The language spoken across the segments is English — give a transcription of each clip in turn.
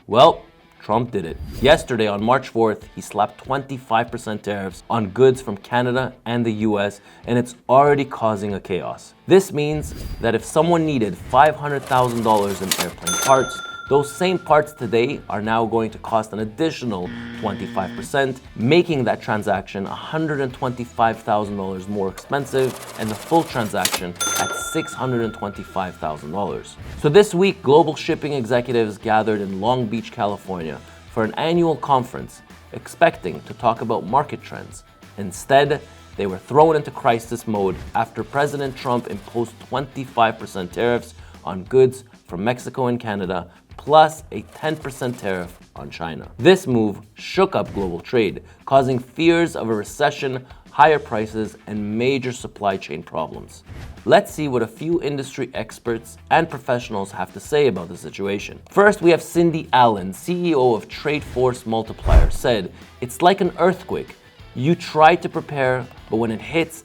Well, Trump did it. Yesterday, on March 4th, he slapped 25% tariffs on goods from Canada and the US, and it's already causing a chaos. This means that if someone needed $500,000 in airplane parts, those same parts today are now going to cost an additional 25%, making that transaction $125,000 more expensive and the full transaction at $625,000. So this week, global shipping executives gathered in Long Beach, California for an annual conference, expecting to talk about market trends. Instead, they were thrown into crisis mode after President Trump imposed 25% tariffs on goods from Mexico and Canada, plus a 10% tariff on China. This move shook up global trade, causing fears of a recession, higher prices, and major supply chain problems. Let's see what a few industry experts and professionals have to say about the situation. First, we have Cindy Allen, CEO of Trade Force Multiplier, said, "It's like an earthquake. You try to prepare, but when it hits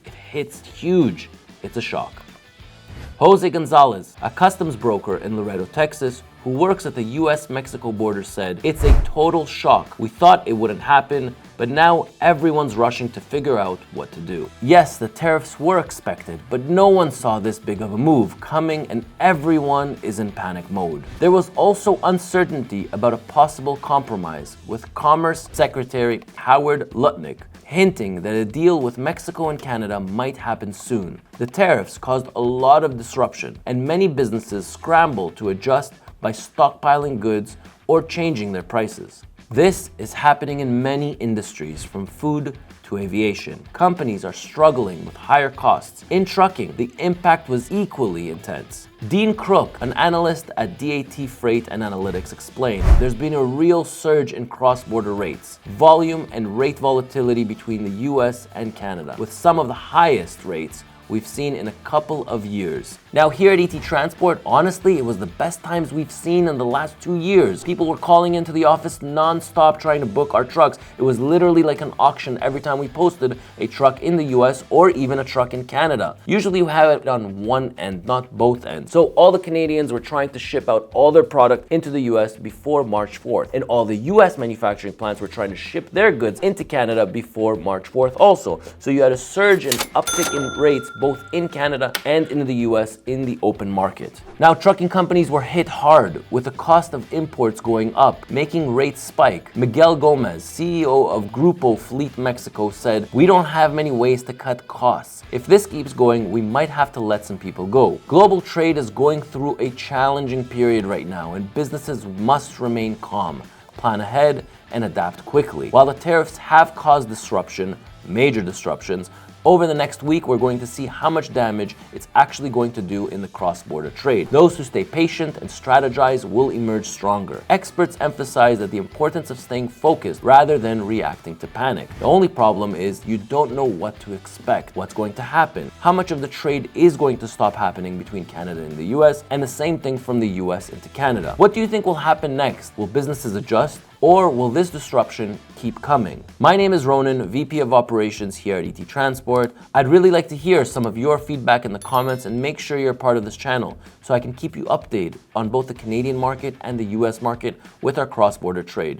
huge. It's a shock." Jose Gonzalez, a customs broker in Laredo, Texas, who works at the US-Mexico border, said, "It's a total shock. We thought it wouldn't happen, but now everyone's rushing to figure out what to do." Yes, the tariffs were expected, but no one saw this big of a move coming, and everyone is in panic mode. There was also uncertainty about a possible compromise, with Commerce Secretary Howard Lutnick hinting that a deal with Mexico and Canada might happen soon. The tariffs caused a lot of disruption, and many businesses scrambled to adjust by stockpiling goods or changing their prices. This is happening in many industries, from food to aviation. Companies are struggling with higher costs. In trucking, the impact was equally intense. Dean Crook, an analyst at DAT Freight and Analytics, explained, "There's been a real surge in cross-border rates, volume and rate volatility between the US and Canada, with some of the highest rates we've seen in a couple of years." Now, here at ET Transport, honestly, it was the best times we've seen in the last 2 years. People were calling into the office non-stop trying to book our trucks. It was literally like an auction every time we posted a truck in the US or even a truck in Canada. Usually we have it on one end, not both ends. So all the Canadians were trying to ship out all their product into the US before March 4th. And all the US manufacturing plants were trying to ship their goods into Canada before March 4th also. So you had a surge and uptick in rates both in Canada and in the US in the open market. Now, trucking companies were hit hard with the cost of imports going up, making rates spike. Miguel Gomez, CEO of Grupo Fleet Mexico, said, "We don't have many ways to cut costs. If this keeps going, we might have to let some people go." Global trade is going through a challenging period right now, and businesses must remain calm, plan ahead, and adapt quickly. While the tariffs have caused disruption, major disruptions, over the next week, we're going to see how much damage it's actually going to do in the cross-border trade. Those who stay patient and strategize will emerge stronger. Experts emphasize that the importance of staying focused rather than reacting to panic. The only problem is you don't know what to expect, what's going to happen, how much of the trade is going to stop happening between Canada and the US, and the same thing from the US into Canada. What do you think will happen next? Will businesses adjust? Or will this disruption keep coming? My name is Ronan, VP of Operations here at ET Transport. I'd really like to hear some of your feedback in the comments, and make sure you're part of this channel so I can keep you updated on both the Canadian market and the US market with our cross-border trade.